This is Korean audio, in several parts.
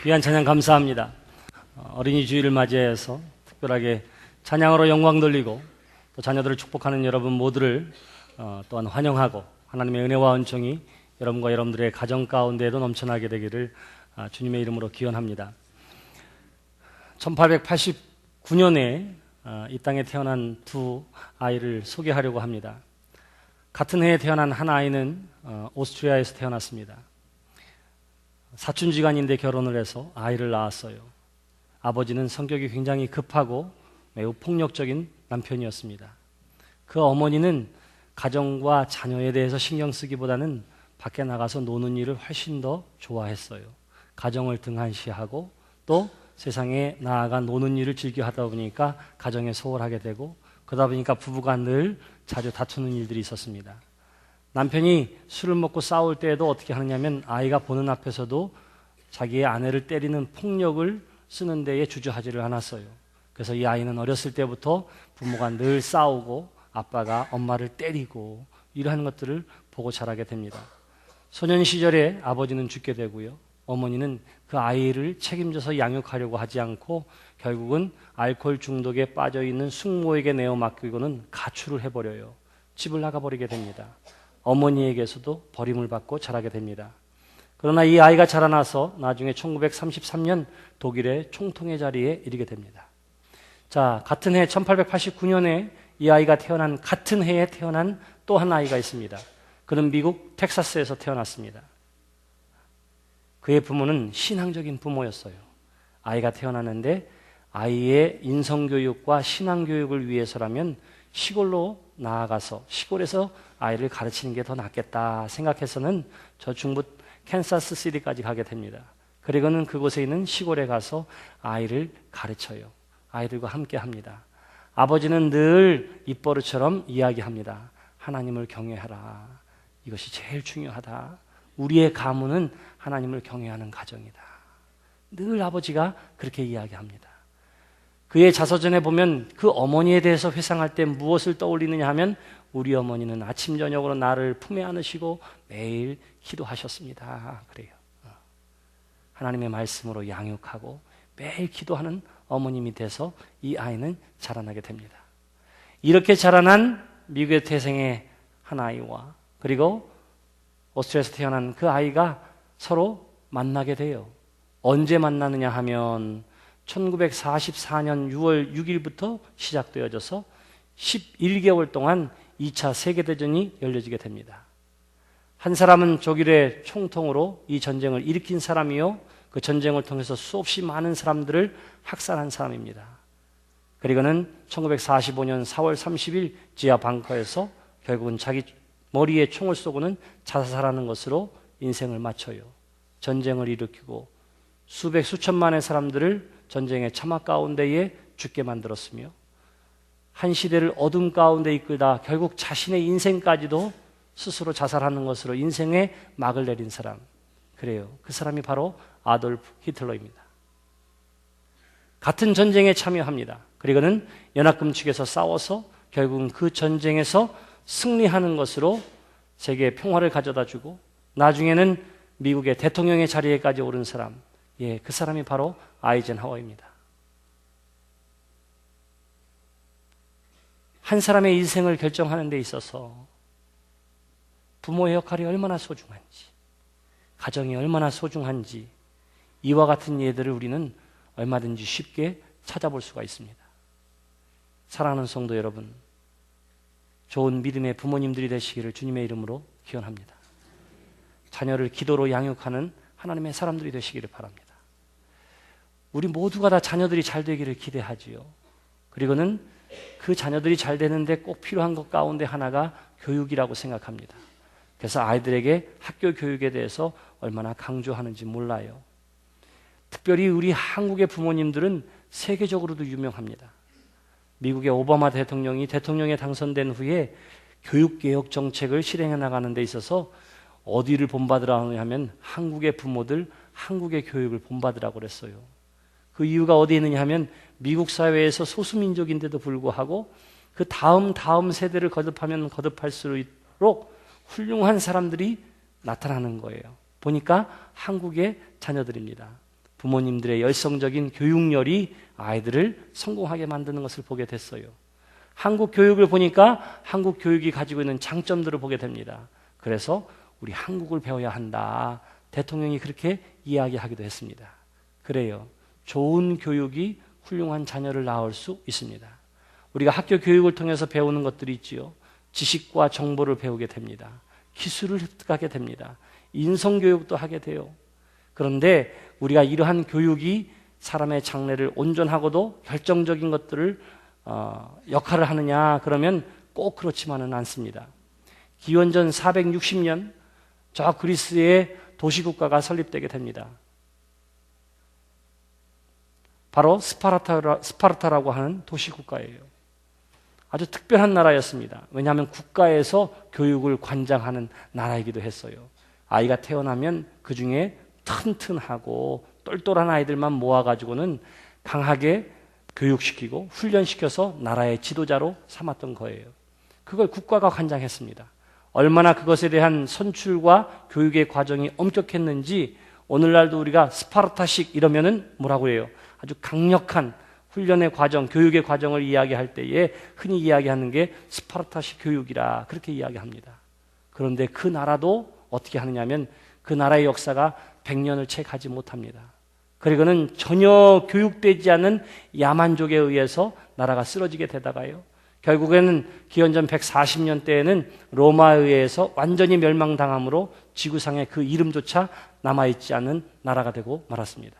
귀한 찬양 감사합니다. 어린이 주일을 맞이해서 특별하게 찬양으로 영광 돌리고 또 자녀들을 축복하는 여러분 모두를 또한 환영하고 하나님의 은혜와 은총이 여러분과 여러분들의 가정 가운데에도 넘쳐나게 되기를 주님의 이름으로 기원합니다. 1889년에 이 땅에 태어난 두 아이를 소개하려고 합니다. 같은 해에 태어난 한 아이는 오스트리아에서 태어났습니다. 사춘지간인데 결혼을 해서 아이를 낳았어요. 아버지는 성격이 굉장히 급하고 매우 폭력적인 남편이었습니다. 그 어머니는 가정과 자녀에 대해서 신경 쓰기보다는 밖에 나가서 노는 일을 훨씬 더 좋아했어요. 가정을 등한시하고 또 세상에 나아가 노는 일을 즐겨 하다 보니까 가정에 소홀하게 되고 그러다 보니까 부부가 늘 자주 다투는 일들이 있었습니다. 남편이 술을 먹고 싸울 때에도 어떻게 하느냐면 아이가 보는 앞에서도 자기의 아내를 때리는 폭력을 쓰는 데에 주저하지를 않았어요. 그래서 이 아이는 어렸을 때부터 부모가 늘 싸우고 아빠가 엄마를 때리고 이러한 것들을 보고 자라게 됩니다. 소년 시절에 아버지는 죽게 되고요. 어머니는 그 아이를 책임져서 양육하려고 하지 않고 결국은 알코올 중독에 빠져있는 숙모에게 내어 맡기고는 가출을 해버려요. 집을 나가버리게 됩니다. 어머니에게서도 버림을 받고 자라게 됩니다. 그러나 이 아이가 자라나서 나중에 1933년 독일의 총통의 자리에 이르게 됩니다. 자, 같은 해 1889년에 이 아이가 태어난 같은 해에 태어난 또 한 아이가 있습니다. 그는 미국 텍사스에서 태어났습니다. 그의 부모는 신앙적인 부모였어요. 아이가 태어났는데 아이의 인성교육과 신앙교육을 위해서라면 시골로 나아가서 시골에서 아이를 가르치는 게 더 낫겠다 생각해서는 저 중부 캔사스 시티까지 가게 됩니다. 그리고는 그곳에 있는 시골에 가서 아이를 가르쳐요. 아이들과 함께 합니다. 아버지는 늘 입버릇처럼 이야기합니다. 하나님을 경외하라. 이것이 제일 중요하다. 우리의 가문은 하나님을 경외하는 가정이다. 늘 아버지가 그렇게 이야기합니다. 그의 자서전에 보면 그 어머니에 대해서 회상할 때 무엇을 떠올리느냐 하면 우리 어머니는 아침 저녁으로 나를 품에 안으시고 매일 기도하셨습니다. 그래요. 하나님의 말씀으로 양육하고 매일 기도하는 어머님이 돼서 이 아이는 자라나게 됩니다. 이렇게 자라난 미국의 태생의 한 아이와 그리고 오스트리아에서 태어난 그 아이가 서로 만나게 돼요. 언제 만나느냐 하면 1944년 6월 6일부터 시작되어져서 11개월 동안 2차 세계대전이 열려지게 됩니다. 한 사람은 독일의 총통으로 이 전쟁을 일으킨 사람이요. 그 전쟁을 통해서 수없이 많은 사람들을 학살한 사람입니다. 그리고는 1945년 4월 30일 지하 벙커에서 결국은 자기 머리에 총을 쏘고는 자살하는 것으로 인생을 마쳐요. 전쟁을 일으키고 수백 수천만의 사람들을 전쟁의 참화 가운데에 죽게 만들었으며 한 시대를 어둠 가운데 이끌다 결국 자신의 인생까지도 스스로 자살하는 것으로 인생의 막을 내린 사람. 그래요. 그 사람이 바로 아돌프 히틀러입니다. 같은 전쟁에 참여합니다. 그리고는 연합군 측에서 싸워서 결국은 그 전쟁에서 승리하는 것으로 세계의 평화를 가져다 주고 나중에는 미국의 대통령의 자리에까지 오른 사람. 예, 그 사람이 바로 아이젠하워입니다. 한 사람의 인생을 결정하는 데 있어서 부모의 역할이 얼마나 소중한지, 가정이 얼마나 소중한지 이와 같은 예들을 우리는 얼마든지 쉽게 찾아볼 수가 있습니다. 사랑하는 성도 여러분, 좋은 믿음의 부모님들이 되시기를 주님의 이름으로 기원합니다. 자녀를 기도로 양육하는 하나님의 사람들이 되시기를 바랍니다. 우리 모두가 다 자녀들이 잘 되기를 기대하지요. 그리고는 그 자녀들이 잘 되는데 꼭 필요한 것 가운데 하나가 교육이라고 생각합니다. 그래서 아이들에게 학교 교육에 대해서 얼마나 강조하는지 몰라요. 특별히 우리 한국의 부모님들은 세계적으로도 유명합니다. 미국의 오바마 대통령이 대통령에 당선된 후에 교육개혁 정책을 실행해 나가는 데 있어서 어디를 본받으라 하면 한국의 부모들, 한국의 교육을 본받으라고 그랬어요. 그 이유가 어디에 있느냐 하면 미국 사회에서 소수민족인데도 불구하고 그 다음 세대를 거듭하면 거듭할수록 훌륭한 사람들이 나타나는 거예요. 보니까 한국의 자녀들입니다. 부모님들의 열성적인 교육열이 아이들을 성공하게 만드는 것을 보게 됐어요. 한국 교육을 보니까 한국 교육이 가지고 있는 장점들을 보게 됩니다. 그래서 우리 한국을 배워야 한다. 대통령이 그렇게 이야기하기도 했습니다. 그래요. 좋은 교육이 훌륭한 자녀를 낳을 수 있습니다. 우리가 학교 교육을 통해서 배우는 것들이 있지요. 지식과 정보를 배우게 됩니다. 기술을 습득하게 됩니다. 인성교육도 하게 돼요. 그런데 우리가 이러한 교육이 사람의 장래를 온전하고도 결정적인 것들을 역할을 하느냐 그러면 꼭 그렇지만은 않습니다. 기원전 460년 저 그리스의 도시국가가 설립되게 됩니다. 바로 스파르타라고 하는 도시국가예요. 아주 특별한 나라였습니다. 왜냐하면 국가에서 교육을 관장하는 나라이기도 했어요. 아이가 태어나면 그 중에 튼튼하고 똘똘한 아이들만 모아가지고는 강하게 교육시키고 훈련시켜서 나라의 지도자로 삼았던 거예요. 그걸 국가가 관장했습니다. 얼마나 그것에 대한 선출과 교육의 과정이 엄격했는지 오늘날도 우리가 스파르타식 이러면은 뭐라고 해요? 아주 강력한 훈련의 과정, 교육의 과정을 이야기할 때에 흔히 이야기하는 게 스파르타식 교육이라 그렇게 이야기합니다. 그런데 그 나라도 어떻게 하느냐면 그 나라의 역사가 100년을 채 가지 못합니다. 그리고는 전혀 교육되지 않은 야만족에 의해서 나라가 쓰러지게 되다가요. 결국에는 기원전 140년 때에는 로마에 의해서 완전히 멸망당함으로 지구상에 그 이름조차 남아있지 않은 나라가 되고 말았습니다.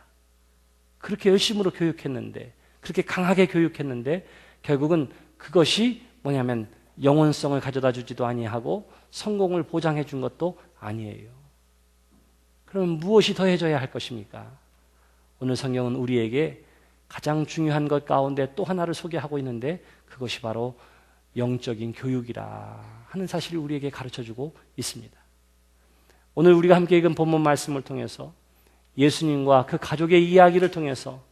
그렇게 열심으로 교육했는데 그렇게 강하게 교육했는데 결국은 그것이 뭐냐면 영혼성을 가져다 주지도 아니하고 성공을 보장해 준 것도 아니에요. 그럼 무엇이 더해져야 할 것입니까? 오늘 성경은 우리에게 가장 중요한 것 가운데 또 하나를 소개하고 있는데 그것이 바로 영적인 교육이라 하는 사실을 우리에게 가르쳐주고 있습니다. 오늘 우리가 함께 읽은 본문 말씀을 통해서 예수님과 그 가족의 이야기를 통해서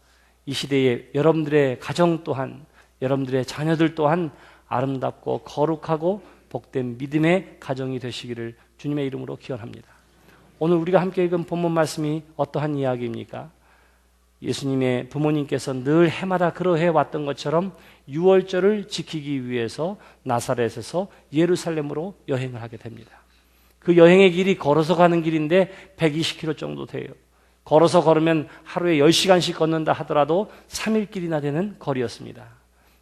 이 시대에 여러분들의 가정 또한 여러분들의 자녀들 또한 아름답고 거룩하고 복된 믿음의 가정이 되시기를 주님의 이름으로 기원합니다. 오늘 우리가 함께 읽은 본문 말씀이 어떠한 이야기입니까? 예수님의 부모님께서 늘 해마다 그러해 왔던 것처럼 유월절을 지키기 위해서 나사렛에서 예루살렘으로 여행을 하게 됩니다. 그 여행의 길이 걸어서 가는 길인데 120km 정도 돼요. 걸어서 걸으면 하루에 10시간씩 걷는다 하더라도 3일길이나 되는 거리였습니다.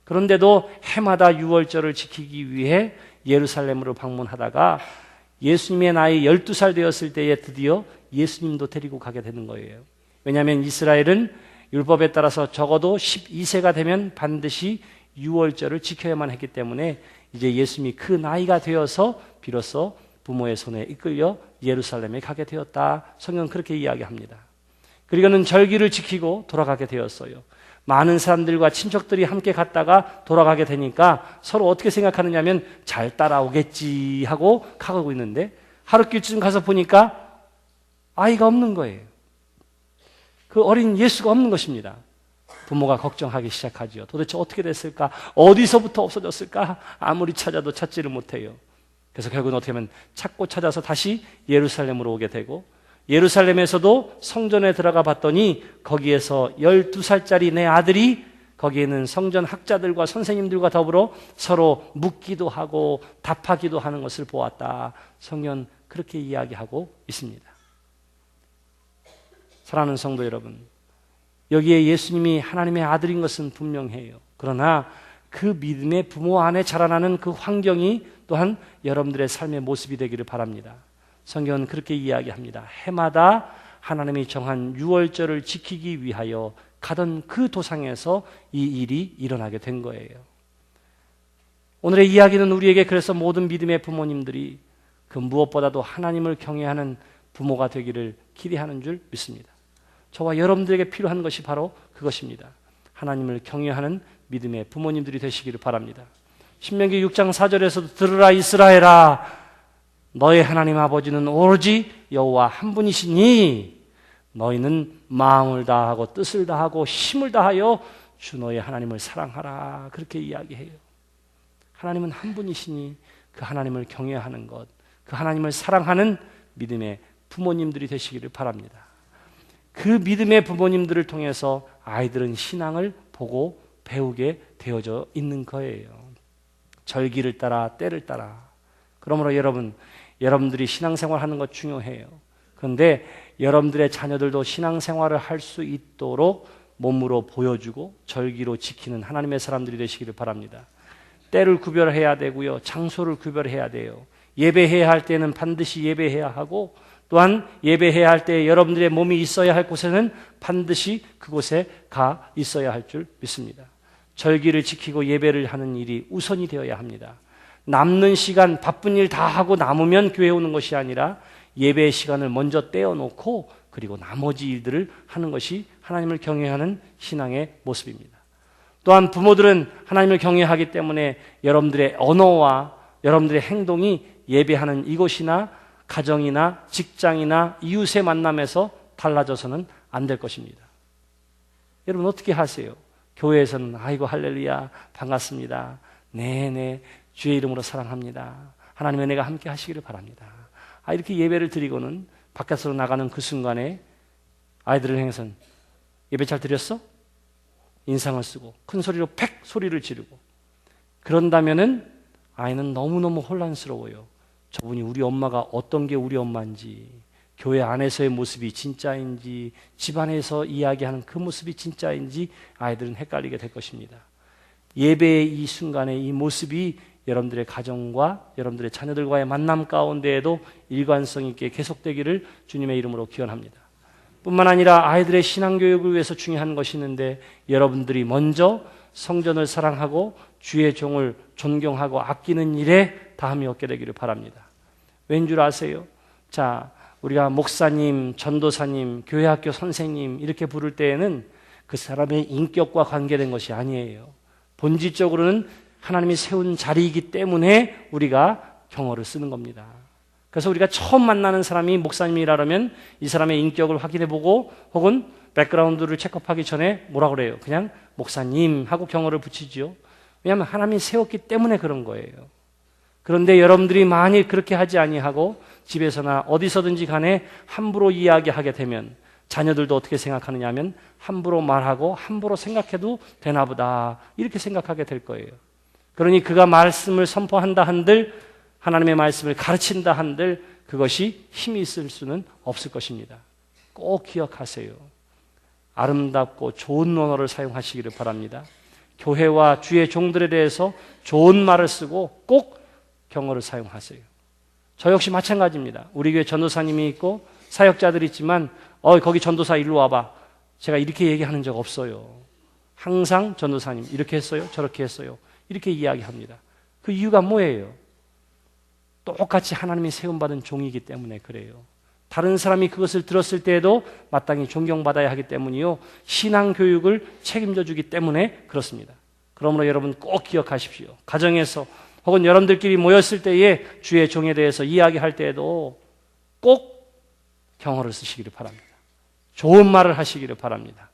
그런데도 해마다 유월절을 지키기 위해 예루살렘으로 방문하다가 예수님의 나이 12살 되었을 때에 드디어 예수님도 데리고 가게 되는 거예요. 왜냐하면 이스라엘은 율법에 따라서 적어도 12세가 되면 반드시 유월절을 지켜야만 했기 때문에 이제 예수님이 그 나이가 되어서 비로소 부모의 손에 이끌려 예루살렘에 가게 되었다. 성경은 그렇게 이야기합니다. 그리고는 절기를 지키고 돌아가게 되었어요. 많은 사람들과 친척들이 함께 갔다가 돌아가게 되니까 서로 어떻게 생각하느냐면 잘 따라오겠지 하고 가고 있는데 하루길쯤 가서 보니까 아이가 없는 거예요. 그 어린 예수가 없는 것입니다. 부모가 걱정하기 시작하죠. 도대체 어떻게 됐을까? 어디서부터 없어졌을까? 아무리 찾아도 찾지를 못해요. 그래서 결국은 어떻게 하면 찾고 찾아서 다시 예루살렘으로 오게 되고 예루살렘에서도 성전에 들어가 봤더니 거기에서 12살짜리 내 아들이 거기에는 성전 학자들과 선생님들과 더불어 서로 묻기도 하고 답하기도 하는 것을 보았다. 성경은 그렇게 이야기하고 있습니다. 사랑하는 성도 여러분, 여기에 예수님이 하나님의 아들인 것은 분명해요. 그러나 그 믿음의 부모 안에 자라나는 그 환경이 또한 여러분들의 삶의 모습이 되기를 바랍니다. 성경은 그렇게 이야기합니다. 해마다 하나님이 정한 유월절을 지키기 위하여 가던 그 도상에서 이 일이 일어나게 된 거예요. 오늘의 이야기는 우리에게 그래서 모든 믿음의 부모님들이 그 무엇보다도 하나님을 경외하는 부모가 되기를 기대하는 줄 믿습니다. 저와 여러분들에게 필요한 것이 바로 그것입니다. 하나님을 경외하는 믿음의 부모님들이 되시기를 바랍니다. 신명기 6장 4절에서도 들으라 이스라엘아 너의 하나님 아버지는 오로지 여호와 한 분이시니 너희는 마음을 다하고 뜻을 다하고 힘을 다하여 주 너의 하나님을 사랑하라 그렇게 이야기해요. 하나님은 한 분이시니 그 하나님을 경외하는 것, 그 하나님을 사랑하는 믿음의 부모님들이 되시기를 바랍니다. 그 믿음의 부모님들을 통해서 아이들은 신앙을 보고 배우게 되어져 있는 거예요. 절기를 따라 때를 따라. 그러므로 여러분들이 신앙생활 하는 것 중요해요. 그런데 여러분들의 자녀들도 신앙생활을 할 수 있도록 몸으로 보여주고 절기로 지키는 하나님의 사람들이 되시기를 바랍니다. 때를 구별해야 되고요. 장소를 구별해야 돼요. 예배해야 할 때는 반드시 예배해야 하고, 또한 예배해야 할 때 여러분들의 몸이 있어야 할 곳에는 반드시 그곳에 가 있어야 할 줄 믿습니다. 절기를 지키고 예배를 하는 일이 우선이 되어야 합니다. 남는 시간 바쁜 일 다 하고 남으면 교회 오는 것이 아니라 예배의 시간을 먼저 떼어놓고 그리고 나머지 일들을 하는 것이 하나님을 경외하는 신앙의 모습입니다. 또한 부모들은 하나님을 경외하기 때문에 여러분들의 언어와 여러분들의 행동이 예배하는 이곳이나 가정이나 직장이나 이웃의 만남에서 달라져서는 안 될 것입니다. 여러분 어떻게 하세요? 교회에서는 아이고 할렐루야 반갑습니다. 네네 주의 이름으로 사랑합니다. 하나님의 은혜가 함께 하시기를 바랍니다. 이렇게 예배를 드리고는 밖에서 나가는 그 순간에 아이들을 향해서는 예배 잘 드렸어? 인상을 쓰고 큰 소리로 팩 소리를 지르고 그런다면은 아이는 너무너무 혼란스러워요. 저분이 우리 엄마가 어떤 게 우리 엄마인지, 교회 안에서의 모습이 진짜인지, 집안에서 이야기하는 그 모습이 진짜인지 아이들은 헷갈리게 될 것입니다. 예배의 이 순간에 이 모습이 여러분들의 가정과 여러분들의 자녀들과의 만남 가운데에도 일관성 있게 계속되기를 주님의 이름으로 기원합니다. 뿐만 아니라 아이들의 신앙교육을 위해서 중요한 것이 있는데, 여러분들이 먼저 성전을 사랑하고 주의 종을 존경하고 아끼는 일에 다함이 없게 되기를 바랍니다. 왠 줄 아세요? 자, 우리가 목사님, 전도사님, 교회학교 선생님 이렇게 부를 때에는 그 사람의 인격과 관계된 것이 아니에요. 본질적으로는 하나님이 세운 자리이기 때문에 우리가 경어를 쓰는 겁니다. 그래서 우리가 처음 만나는 사람이 목사님이라면 이 사람의 인격을 확인해보고 혹은 백그라운드를 체크업하기 전에 뭐라 그래요? 그냥 목사님 하고 경어를 붙이죠. 왜냐하면 하나님이 세웠기 때문에 그런 거예요. 그런데 여러분들이 만일 그렇게 하지 아니하고 집에서나 어디서든지 간에 함부로 이야기하게 되면 자녀들도 어떻게 생각하느냐 하면 함부로 말하고 함부로 생각해도 되나 보다 이렇게 생각하게 될 거예요. 그러니 그가 말씀을 선포한다 한들, 하나님의 말씀을 가르친다 한들 그것이 힘이 있을 수는 없을 것입니다. 꼭 기억하세요. 아름답고 좋은 언어를 사용하시기를 바랍니다. 교회와 주의 종들에 대해서 좋은 말을 쓰고 꼭 경어를 사용하세요. 저 역시 마찬가지입니다. 우리 교회 전도사님이 있고 사역자들이 있지만 거기 전도사 일로 와봐. 제가 이렇게 얘기하는 적 없어요. 항상 전도사님 이렇게 했어요. 저렇게 했어요. 이렇게 이야기합니다. 그 이유가 뭐예요? 똑같이 하나님이 세움받은 종이기 때문에 그래요. 다른 사람이 그것을 들었을 때에도 마땅히 존경받아야 하기 때문이요. 신앙교육을 책임져 주기 때문에 그렇습니다. 그러므로 여러분 꼭 기억하십시오. 가정에서 혹은 여러분들끼리 모였을 때에 주의 종에 대해서 이야기할 때에도 꼭 경어를 쓰시기를 바랍니다. 좋은 말을 하시기를 바랍니다.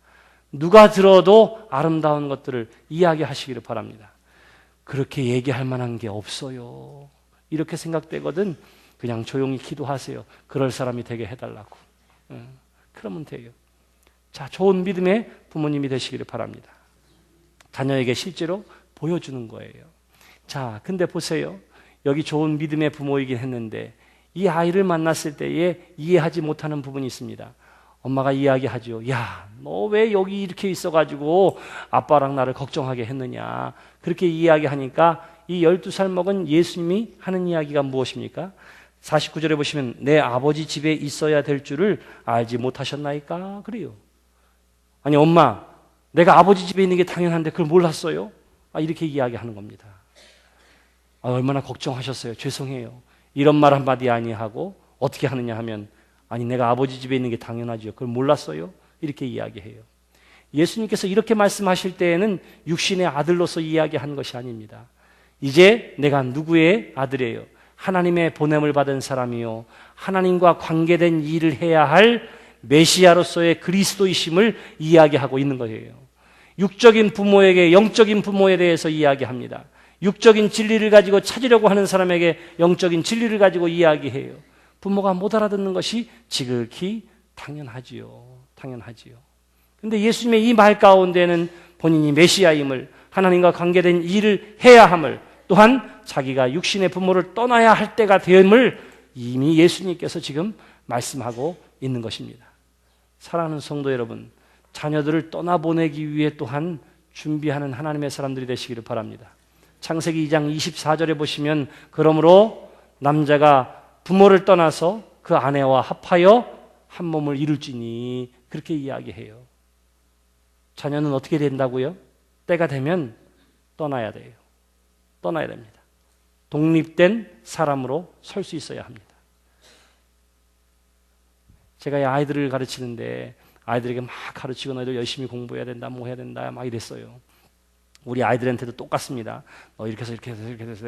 누가 들어도 아름다운 것들을 이야기하시기를 바랍니다. 그렇게 얘기할 만한 게 없어요. 이렇게 생각되거든 그냥 조용히 기도하세요. 그럴 사람이 되게 해달라고. 그러면 돼요. 자, 좋은 믿음의 부모님이 되시기를 바랍니다. 자녀에게 실제로 보여주는 거예요. 자, 근데 보세요. 여기 좋은 믿음의 부모이긴 했는데 이 아이를 만났을 때에 이해하지 못하는 부분이 있습니다. 엄마가 이야기하죠. 야, 너 왜 여기 이렇게 있어가지고 아빠랑 나를 걱정하게 했느냐. 그렇게 이야기하니까 이 12살 먹은 예수님이 하는 이야기가 무엇입니까? 49절에 보시면 내 아버지 집에 있어야 될 줄을 알지 못하셨나이까? 그래요. 아니 엄마, 내가 아버지 집에 있는 게 당연한데 그걸 몰랐어요? 이렇게 이야기하는 겁니다. 얼마나 걱정하셨어요. 죄송해요. 이런 말 한마디 아니하고 어떻게 하느냐 하면 아니 내가 아버지 집에 있는 게 당연하죠. 그걸 몰랐어요? 이렇게 이야기해요. 예수님께서 이렇게 말씀하실 때에는 육신의 아들로서 이야기한 것이 아닙니다. 이제 내가 누구의 아들이에요? 하나님의 보냄을 받은 사람이요 하나님과 관계된 일을 해야 할 메시아로서의 그리스도이심을 이야기하고 있는 거예요. 육적인 부모에게 영적인 부모에 대해서 이야기합니다. 육적인 진리를 가지고 찾으려고 하는 사람에게 영적인 진리를 가지고 이야기해요. 부모가 못 알아듣는 것이 지극히 당연하지요. 당연하지요. 근데 예수님의 이 말 가운데는 본인이 메시아임을, 하나님과 관계된 일을 해야 함을, 또한 자기가 육신의 부모를 떠나야 할 때가 됨을 이미 예수님께서 지금 말씀하고 있는 것입니다. 사랑하는 성도 여러분, 자녀들을 떠나보내기 위해 또한 준비하는 하나님의 사람들이 되시기를 바랍니다. 창세기 2장 24절에 보시면 그러므로 남자가 부모를 떠나서 그 아내와 합하여 한 몸을 이룰지니 그렇게 이야기해요. 자녀는 어떻게 된다고요? 때가 되면 떠나야 돼요. 떠나야 됩니다. 독립된 사람으로 설 수 있어야 합니다. 제가 이 아이들을 가르치는데 아이들에게 막 가르치고 너희들 열심히 공부해야 된다, 뭐 해야 된다, 막 이랬어요. 우리 아이들한테도 똑같습니다. 너 이렇게 해서 이렇게 해서 이렇게 해서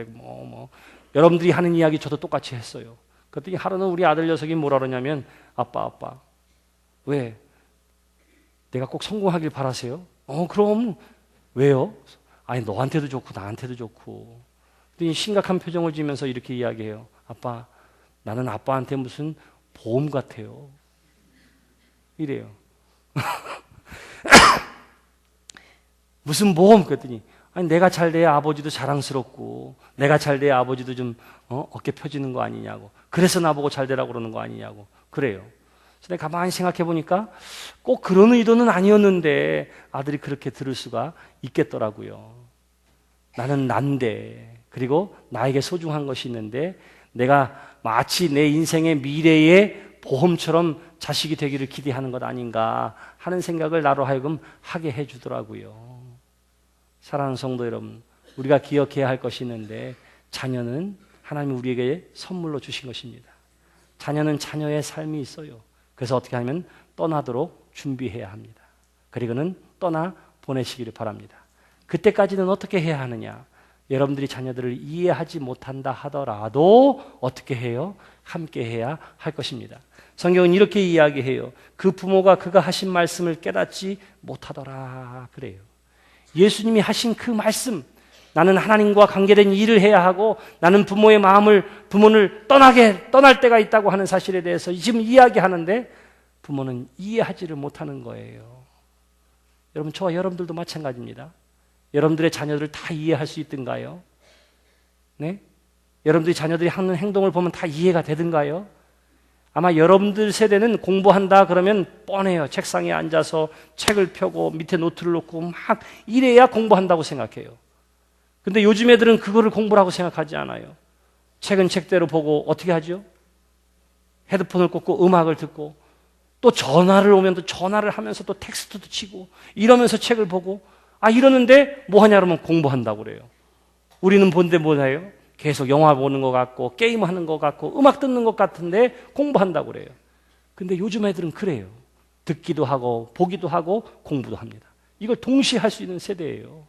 여러분들이 하는 이야기 저도 똑같이 했어요. 그랬더니 하루는 우리 아들 녀석이 뭐라 그러냐면 아빠 왜? 내가 꼭 성공하길 바라세요? 그럼 왜요? 아니 너한테도 좋고 나한테도 좋고. 그랬더니 심각한 표정을 지으면서 이렇게 이야기해요. 아빠, 나는 아빠한테 무슨 보험 같아요. 이래요. 무슨 보험? 그랬더니 아니 내가 잘 돼야 아버지도 자랑스럽고 내가 잘 돼야 아버지도 좀 어깨 펴지는 거 아니냐고. 그래서 나보고 잘 되라고 그러는 거 아니냐고. 그래요. 그래서 내가 가만히 생각해 보니까 꼭 그런 의도는 아니었는데 아들이 그렇게 들을 수가 있겠더라고요. 나는 난데, 그리고 나에게 소중한 것이 있는데 내가 마치 내 인생의 미래의 보험처럼 자식이 되기를 기대하는 것 아닌가 하는 생각을 나로 하여금 하게 해주더라고요. 사랑하는 성도 여러분, 우리가 기억해야 할 것이 있는데 자녀는 하나님이 우리에게 선물로 주신 것입니다. 자녀는 자녀의 삶이 있어요. 그래서 어떻게 하면 떠나도록 준비해야 합니다. 그리고는 떠나 보내시기를 바랍니다. 그때까지는 어떻게 해야 하느냐? 여러분들이 자녀들을 이해하지 못한다 하더라도 어떻게 해요? 함께 해야 할 것입니다. 성경은 이렇게 이야기해요. 그 부모가 그가 하신 말씀을 깨닫지 못하더라 그래요. 예수님이 하신 그 말씀, 나는 하나님과 관계된 일을 해야 하고 나는 부모의 부모를 떠날 때가 있다고 하는 사실에 대해서 지금 이야기하는데 부모는 이해하지를 못하는 거예요. 여러분, 저와 여러분들도 마찬가지입니다. 여러분들의 자녀들을 다 이해할 수 있던가요? 네? 여러분들이 자녀들이 하는 행동을 보면 다 이해가 되던가요? 아마 여러분들 세대는 공부한다 그러면 뻔해요. 책상에 앉아서 책을 펴고 밑에 노트를 놓고 막 이래야 공부한다고 생각해요. 근데 요즘 애들은 그거를 공부라고 생각하지 않아요. 책은 책대로 보고 어떻게 하죠? 헤드폰을 꽂고 음악을 듣고 또 전화를 오면 또 전화를 하면서 또 텍스트도 치고 이러면서 책을 보고 이러는데 뭐 하냐 그러면 공부한다고 그래요. 우리는 본데 뭐예요? 계속 영화 보는 것 같고 게임하는 것 같고 음악 듣는 것 같은데 공부한다고 그래요. 근데 요즘 애들은 그래요. 듣기도 하고 보기도 하고 공부도 합니다. 이걸 동시에 할 수 있는 세대예요.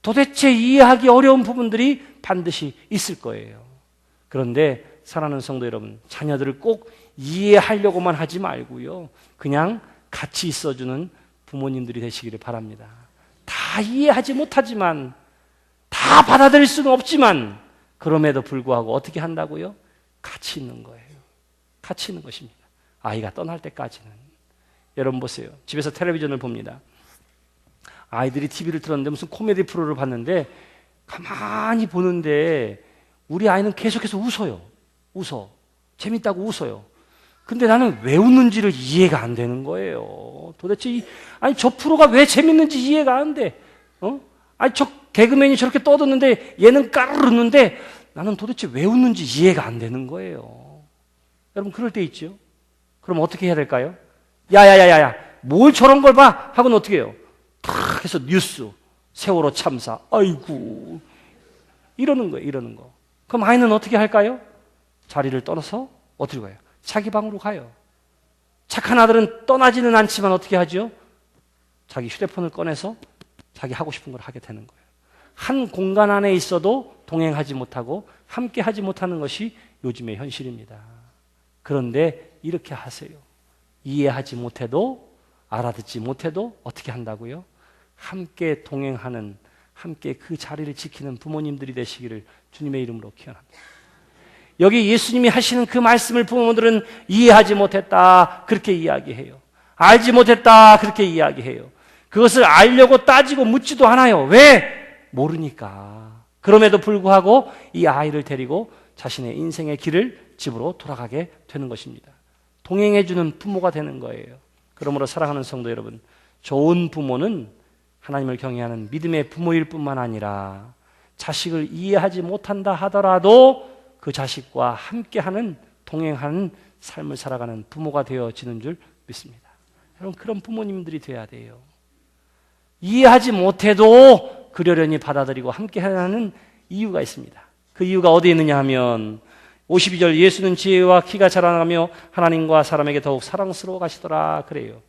도대체 이해하기 어려운 부분들이 반드시 있을 거예요. 그런데 사랑하는 성도 여러분, 자녀들을 꼭 이해하려고만 하지 말고요. 그냥 같이 있어주는 부모님들이 되시기를 바랍니다. 다 이해하지 못하지만, 다 받아들일 수는 없지만 그럼에도 불구하고 어떻게 한다고요? 같이 있는 거예요. 같이 있는 것입니다. 아이가 떠날 때까지는. 여러분 보세요. 집에서 텔레비전을 봅니다. 아이들이 TV를 틀었는데 무슨 코미디 프로를 봤는데 가만히 보는데 우리 아이는 계속해서 웃어요. 웃어. 재밌다고 웃어요. 근데 나는 왜 웃는지를 이해가 안 되는 거예요. 도대체 저 프로가 왜 재밌는지 이해가 안 돼. 저 개그맨이 저렇게 떠드는데 얘는 까르르 웃는데 나는 도대체 왜 웃는지 이해가 안 되는 거예요. 여러분 그럴 때 있죠. 그럼 어떻게 해야 될까요? 야야야야야, 뭘 저런 걸 봐? 하고는 어떻게 해요? 탁 해서 뉴스, 세월호 참사, 아이고 이러는 거예요. 이러는 거. 그럼 아이는 어떻게 할까요? 자리를 떠나서 어디로 가요? 자기 방으로 가요. 착한 아들은 떠나지는 않지만 어떻게 하죠? 자기 휴대폰을 꺼내서 자기 하고 싶은 걸 하게 되는 거예요. 한 공간 안에 있어도 동행하지 못하고 함께 하지 못하는 것이 요즘의 현실입니다. 그런데 이렇게 하세요. 이해하지 못해도, 알아듣지 못해도 어떻게 한다고요? 함께 동행하는, 함께 그 자리를 지키는 부모님들이 되시기를 주님의 이름으로 기원합니다. 여기 예수님이 하시는 그 말씀을 부모들은 이해하지 못했다 그렇게 이야기해요. 알지 못했다 그렇게 이야기해요. 그것을 알려고 따지고 묻지도 않아요. 왜? 모르니까. 그럼에도 불구하고 이 아이를 데리고 자신의 인생의 길을 집으로 돌아가게 되는 것입니다. 동행해주는 부모가 되는 거예요. 그러므로 사랑하는 성도 여러분, 좋은 부모는 하나님을 경외하는 믿음의 부모일 뿐만 아니라 자식을 이해하지 못한다 하더라도 그 자식과 함께하는, 동행하는 삶을 살아가는 부모가 되어지는 줄 믿습니다. 여러분, 그런 부모님들이 되어야 돼요. 이해하지 못해도 그러려니 받아들이고 함께하는 이유가 있습니다. 그 이유가 어디에 있느냐 하면 52절, 예수는 지혜와 키가 자라나며 하나님과 사람에게 더욱 사랑스러워 가시더라 그래요.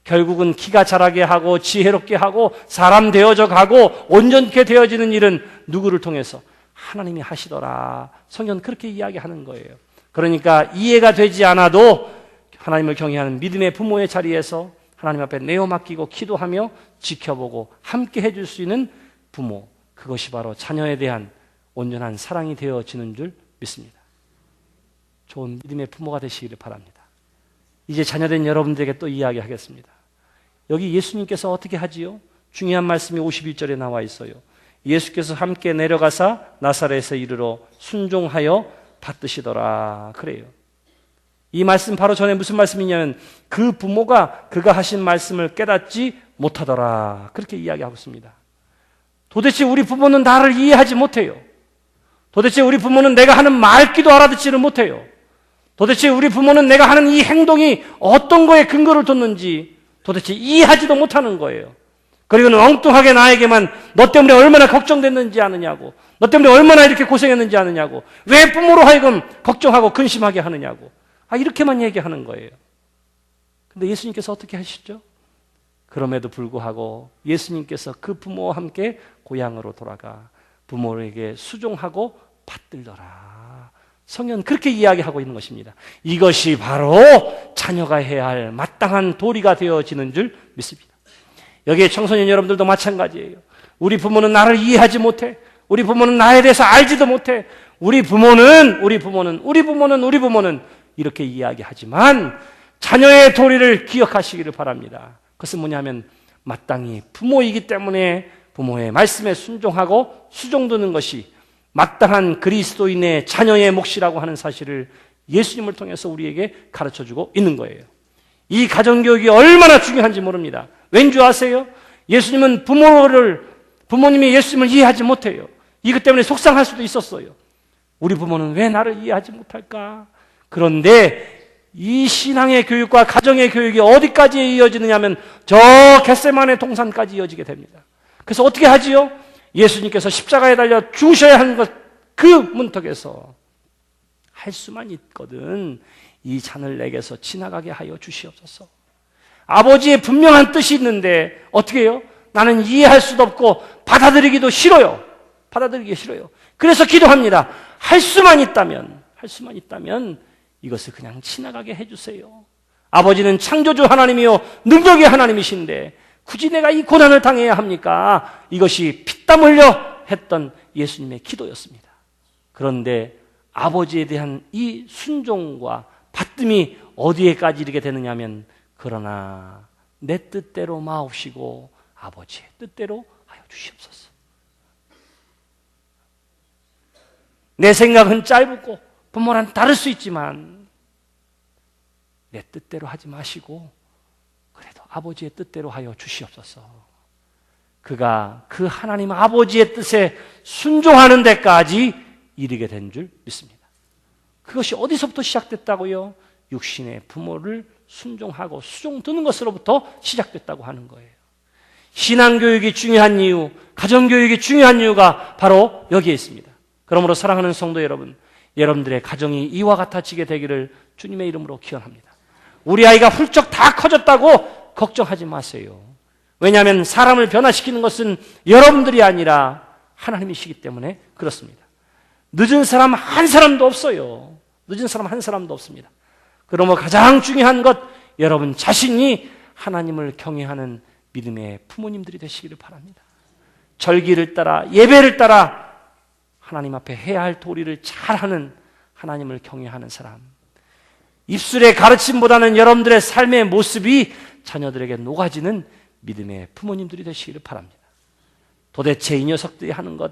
결국은 키가 자라게 하고 지혜롭게 하고 사람 되어져 가고 온전케 되어지는 일은 누구를 통해서? 하나님이 하시더라. 성경은 그렇게 이야기하는 거예요. 그러니까 이해가 되지 않아도 하나님을 경외하는 믿음의 부모의 자리에서 하나님 앞에 내어 맡기고 기도하며 지켜보고 함께 해줄 수 있는 부모, 그것이 바로 자녀에 대한 온전한 사랑이 되어지는 줄 믿습니다. 좋은 믿음의 부모가 되시기를 바랍니다. 이제 자녀된 여러분들에게 또 이야기하겠습니다. 여기 예수님께서 어떻게 하지요? 중요한 말씀이 51절에 나와 있어요. 예수께서 함께 내려가사 나사렛에 이르러 순종하여 받드시더라 그래요. 이 말씀 바로 전에 무슨 말씀이냐면 그 부모가 그가 하신 말씀을 깨닫지 못하더라 그렇게 이야기하고 있습니다. 도대체 우리 부모는 나를 이해하지 못해요. 도대체 우리 부모는 내가 하는 말귀도 알아듣지를 못해요. 도대체 우리 부모는 내가 하는 이 행동이 어떤 거에 근거를 뒀는지 도대체 이해하지도 못하는 거예요. 그리고는 엉뚱하게 나에게만 너 때문에 얼마나 걱정됐는지 아느냐고, 너 때문에 얼마나 이렇게 고생했는지 아느냐고, 왜 부모로 하여금 걱정하고 근심하게 하느냐고, 이렇게만 얘기하는 거예요. 근데 예수님께서 어떻게 하시죠? 그럼에도 불구하고 예수님께서 그 부모와 함께 고향으로 돌아가 부모에게 수종하고 받들더라. 성경은 그렇게 이야기하고 있는 것입니다. 이것이 바로 자녀가 해야 할 마땅한 도리가 되어지는 줄 믿습니다. 여기에 청소년 여러분들도 마찬가지예요. 우리 부모는 나를 이해하지 못해. 우리 부모는 나에 대해서 알지도 못해. 우리 부모는 이렇게 이야기하지만 자녀의 도리를 기억하시기를 바랍니다. 그것은 뭐냐면 마땅히 부모이기 때문에 부모의 말씀에 순종하고 수종드는 것이 마땅한 그리스도인의 자녀의 몫이라고 하는 사실을 예수님을 통해서 우리에게 가르쳐주고 있는 거예요. 이 가정교육이 얼마나 중요한지 모릅니다. 왠지 아세요? 부모님이 예수님을 이해하지 못해요. 이것 때문에 속상할 수도 있었어요. 우리 부모는 왜 나를 이해하지 못할까? 그런데 이 신앙의 교육과 가정의 교육이 어디까지 이어지느냐 하면 저 겟세마네 동산까지 이어지게 됩니다. 그래서 어떻게 하지요? 예수님께서 십자가에 달려 죽으셔야 하는 것, 그 문턱에서 할 수만 있거든 이 잔을 내게서 지나가게 하여 주시옵소서. 아버지의 분명한 뜻이 있는데 어떻게 해요? 나는 이해할 수도 없고 받아들이기도 싫어요. 그래서 기도합니다. 할 수만 있다면 이것을 그냥 지나가게 해주세요. 아버지는 창조주 하나님이요 능력의 하나님이신데 굳이 내가 이 고난을 당해야 합니까? 이것이 피땀 흘려 했던 예수님의 기도였습니다. 그런데 아버지에 대한 이 순종과 받듦이 어디에까지 이르게 되느냐 하면 그러나 내 뜻대로 마옵시고 아버지의 뜻대로 하여 주시옵소서. 내 생각은 짧고 부모랑 다를 수 있지만 내 뜻대로 하지 마시고 그래도 아버지의 뜻대로 하여 주시옵소서. 그가 그 하나님 아버지의 뜻에 순종하는 데까지 이르게 된 줄 믿습니다. 그것이 어디서부터 시작됐다고요? 육신의 부모를 순종하고 수종드는 것으로부터 시작됐다고 하는 거예요. 신앙교육이 중요한 이유, 가정교육이 중요한 이유가 바로 여기에 있습니다. 그러므로 사랑하는 성도 여러분, 여러분들의 가정이 이와 같아지게 되기를 주님의 이름으로 기원합니다. 우리 아이가 훌쩍 다 커졌다고 걱정하지 마세요. 왜냐하면 사람을 변화시키는 것은 여러분들이 아니라 하나님이시기 때문에 그렇습니다. 늦은 사람 한 사람도 없어요. 없습니다. 그러므로 가장 중요한 것, 여러분 자신이 하나님을 경외하는 믿음의 부모님들이 되시기를 바랍니다. 절기를 따라 예배를 따라 하나님 앞에 해야 할 도리를 잘하는 하나님을 경외하는 사람. 입술의 가르침보다는 여러분들의 삶의 모습이 자녀들에게 녹아지는 믿음의 부모님들이 되시기를 바랍니다. 도대체 이 녀석들이 하는 것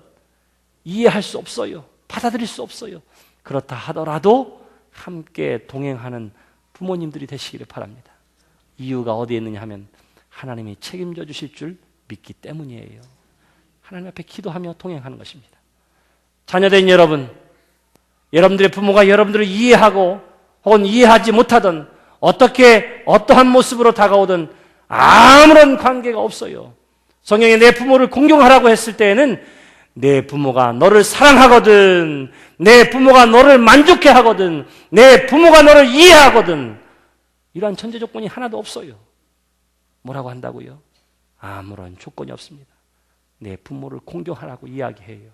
이해할 수 없어요. 받아들일 수 없어요. 그렇다 하더라도 함께 동행하는 부모님들이 되시기를 바랍니다. 이유가 어디에 있느냐 하면 하나님이 책임져 주실 줄 믿기 때문이에요. 하나님 앞에 기도하며 동행하는 것입니다. 자녀된 여러분, 여러분들의 부모가 여러분들을 이해하고 혹은 이해하지 못하던 어떠한 모습으로 다가오든 아무런 관계가 없어요. 성경에 내 부모를 공경하라고 했을 때에는 내 부모가 너를 사랑하거든, 내 부모가 너를 만족해 하거든, 내 부모가 너를 이해하거든, 이러한 전제 조건이 하나도 없어요. 뭐라고 한다고요? 아무런 조건이 없습니다. 내 부모를 공경하라고 이야기해요.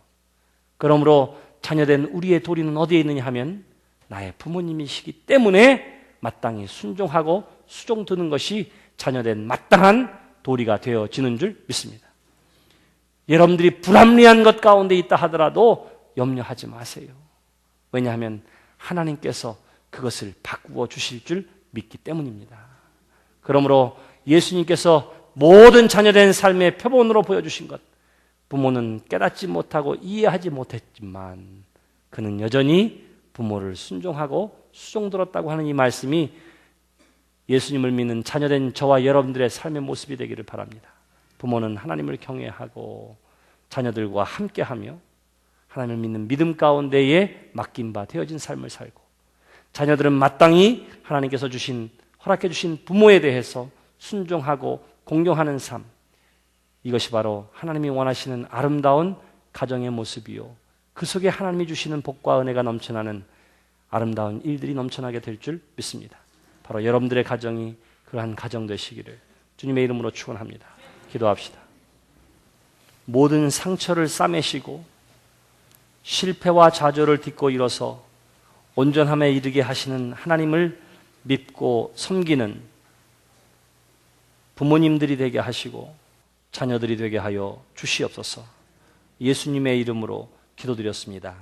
그러므로 자녀된 우리의 도리는 어디에 있느냐 하면 나의 부모님이시기 때문에 마땅히 순종하고 수종드는 것이 자녀된 마땅한 도리가 되어지는 줄 믿습니다. 여러분들이 불합리한 것 가운데 있다 하더라도 염려하지 마세요. 왜냐하면 하나님께서 그것을 바꾸어 주실 줄 믿기 때문입니다. 그러므로 예수님께서 모든 자녀된 삶의 표본으로 보여주신 것, 부모는 깨닫지 못하고 이해하지 못했지만 그는 여전히 부모를 순종하고 수종들었다고 하는 이 말씀이 예수님을 믿는 자녀된 저와 여러분들의 삶의 모습이 되기를 바랍니다. 부모는 하나님을 경외하고 자녀들과 함께하며 하나님을 믿는 믿음 가운데에 맡긴 바 되어진 삶을 살고, 자녀들은 마땅히 하나님께서 허락해 주신 부모에 대해서 순종하고 공경하는 삶, 이것이 바로 하나님이 원하시는 아름다운 가정의 모습이요, 그 속에 하나님이 주시는 복과 은혜가 넘쳐나는 아름다운 일들이 넘쳐나게 될 줄 믿습니다. 바로 여러분들의 가정이 그러한 가정 되시기를 주님의 이름으로 축원합니다. 기도합시다. 모든 상처를 싸매시고 실패와 좌절을 딛고 일어서 온전함에 이르게 하시는 하나님을 믿고 섬기는 부모님들이 되게 하시고 자녀들이 되게 하여 주시옵소서. 예수님의 이름으로 기도드렸습니다.